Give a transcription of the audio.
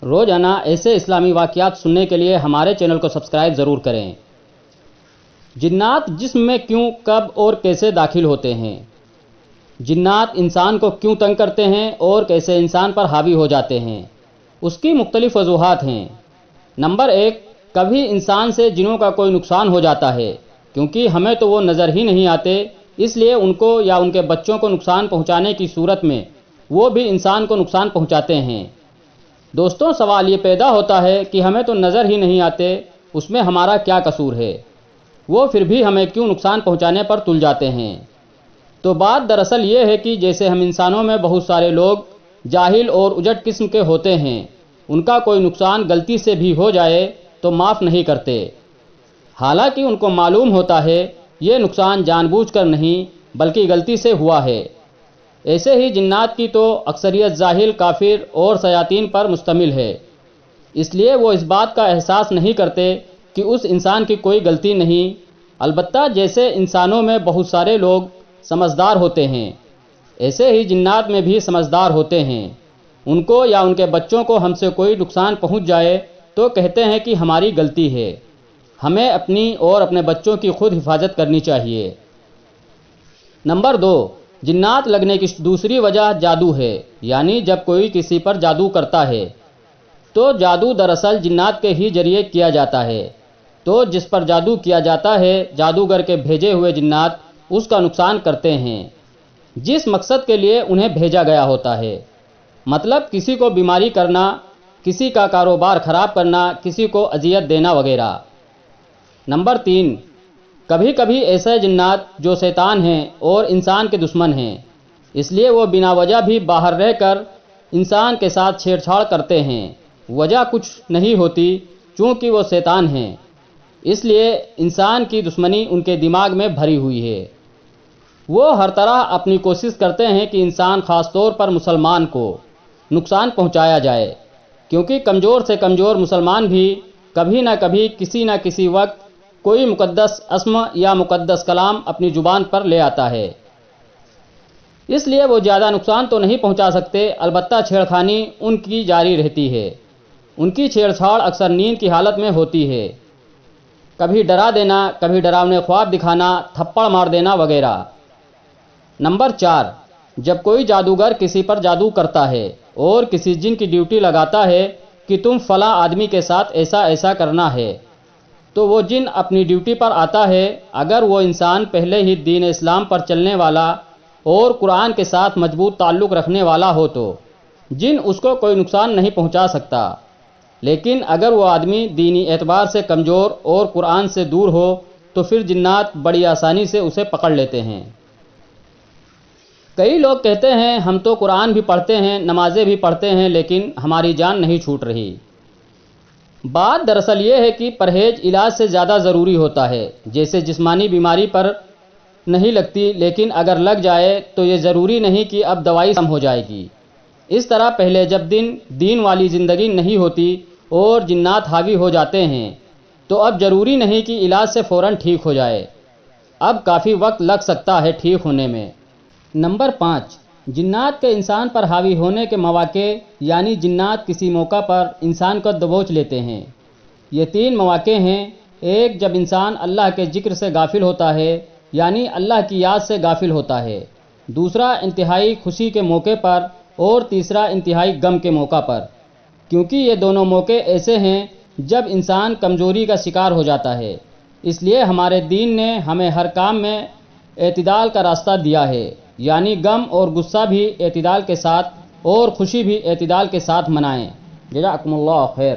روزانہ ایسے اسلامی واقعات سننے کے لیے ہمارے چینل کو سبسکرائب ضرور کریں۔ جنات جسم میں کیوں، کب اور کیسے داخل ہوتے ہیں؟ جنات انسان کو کیوں تنگ کرتے ہیں اور کیسے انسان پر حاوی ہو جاتے ہیں؟ اس کی مختلف وجوہات ہیں۔ نمبر 1، کبھی انسان سے جنوں کا کوئی نقصان ہو جاتا ہے، کیونکہ ہمیں تو وہ نظر ہی نہیں آتے، اس لیے ان کو یا ان کے بچوں کو نقصان پہنچانے کی صورت میں وہ بھی انسان کو نقصان پہنچاتے ہیں۔ دوستوں، سوال یہ پیدا ہوتا ہے کہ ہمیں تو نظر ہی نہیں آتے، اس میں ہمارا کیا قصور ہے؟ وہ پھر بھی ہمیں کیوں نقصان پہنچانے پر تل جاتے ہیں؟ تو بات دراصل یہ ہے کہ جیسے ہم انسانوں میں بہت سارے لوگ جاہل اور اجڑ قسم کے ہوتے ہیں، ان کا کوئی نقصان غلطی سے بھی ہو جائے تو معاف نہیں کرتے، حالانکہ ان کو معلوم ہوتا ہے یہ نقصان جان بوجھ کر نہیں بلکہ غلطی سے ہوا ہے۔ ایسے ہی جنات کی تو اکثریت جاہل، کافر اور شیاطین پر مشتمل ہے، اس لیے وہ اس بات کا احساس نہیں کرتے کہ اس انسان کی کوئی غلطی نہیں۔ البتہ جیسے انسانوں میں بہت سارے لوگ سمجھدار ہوتے ہیں، ایسے ہی جنات میں بھی سمجھدار ہوتے ہیں۔ ان کو یا ان کے بچوں کو ہم سے کوئی نقصان پہنچ جائے تو کہتے ہیں کہ ہماری غلطی ہے، ہمیں اپنی اور اپنے بچوں کی خود حفاظت کرنی چاہیے۔ نمبر 2، جنات لگنے کی دوسری وجہ جادو ہے، یعنی جب کوئی کسی پر جادو کرتا ہے تو جادو دراصل جنات کے ہی ذریعے کیا جاتا ہے، تو جس پر جادو کیا جاتا ہے جادوگر کے بھیجے ہوئے جنات اس کا نقصان کرتے ہیں جس مقصد کے لیے انہیں بھیجا گیا ہوتا ہے، مطلب کسی کو بیماری کرنا، کسی کا کاروبار خراب کرنا، کسی کو اذیت دینا وغیرہ۔ نمبر 3، کبھی کبھی ایسے جنات جو شیطان ہیں اور انسان کے دشمن ہیں، اس لیے وہ بنا وجہ بھی باہر رہ کر انسان کے ساتھ چھیڑ چھاڑ کرتے ہیں، وجہ کچھ نہیں ہوتی، چونکہ وہ شیطان ہیں، اس لیے انسان کی دشمنی ان کے دماغ میں بھری ہوئی ہے۔ وہ ہر طرح اپنی کوشش کرتے ہیں کہ انسان، خاص طور پر مسلمان کو نقصان پہنچایا جائے، کیونکہ کمزور سے کمزور مسلمان بھی کبھی نہ کبھی کسی نہ کسی وقت کوئی مقدس اسم یا مقدس کلام اپنی زبان پر لے آتا ہے، اس لیے وہ زیادہ نقصان تو نہیں پہنچا سکتے، البتہ چھیڑخانی ان کی جاری رہتی ہے۔ ان کی چھیڑ چھاڑ اکثر نیند کی حالت میں ہوتی ہے، کبھی ڈرا دینا، کبھی ڈراونے خواب دکھانا، تھپڑ مار دینا وغیرہ۔ نمبر 4، جب کوئی جادوگر کسی پر جادو کرتا ہے اور کسی جن کی ڈیوٹی لگاتا ہے کہ تم فلاں آدمی کے ساتھ ایسا ایسا کرنا ہے، تو وہ جن اپنی ڈیوٹی پر آتا ہے، اگر وہ انسان پہلے ہی دین اسلام پر چلنے والا اور قرآن کے ساتھ مضبوط تعلق رکھنے والا ہو تو جن اس کو کوئی نقصان نہیں پہنچا سکتا، لیکن اگر وہ آدمی دینی اعتبار سے کمزور اور قرآن سے دور ہو تو پھر جنات بڑی آسانی سے اسے پکڑ لیتے ہیں۔ کئی لوگ کہتے ہیں ہم تو قرآن بھی پڑھتے ہیں، نمازیں بھی پڑھتے ہیں، لیکن ہماری جان نہیں چھوٹ رہی۔ بات دراصل یہ ہے کہ پرہیز علاج سے زیادہ ضروری ہوتا ہے۔ جیسے جسمانی بیماری پر نہیں لگتی، لیکن اگر لگ جائے تو یہ ضروری نہیں کہ اب دوائی کم ہو جائے گی۔ اس طرح پہلے جب دین والی زندگی نہیں ہوتی اور جنات حاوی ہو جاتے ہیں تو اب ضروری نہیں کہ علاج سے فوراً ٹھیک ہو جائے، اب کافی وقت لگ سکتا ہے ٹھیک ہونے میں۔ نمبر 5، جنات کے انسان پر حاوی ہونے کے مواقع، یعنی جنات کسی موقع پر انسان کو دبوچ لیتے ہیں۔ یہ 3 مواقع ہیں: ایک، جب انسان اللہ کے ذکر سے غافل ہوتا ہے، یعنی اللہ کی یاد سے غافل ہوتا ہے۔ دوسرا، انتہائی خوشی کے موقع پر، اور تیسرا، انتہائی غم کے موقع پر، کیونکہ یہ دونوں موقع ایسے ہیں جب انسان کمزوری کا شکار ہو جاتا ہے۔ اس لیے ہمارے دین نے ہمیں ہر کام میں اعتدال کا راستہ دیا ہے، یعنی غم اور غصہ بھی اعتدال کے ساتھ اور خوشی بھی اعتدال کے ساتھ منائیں۔ جزاکم اللہ خیر۔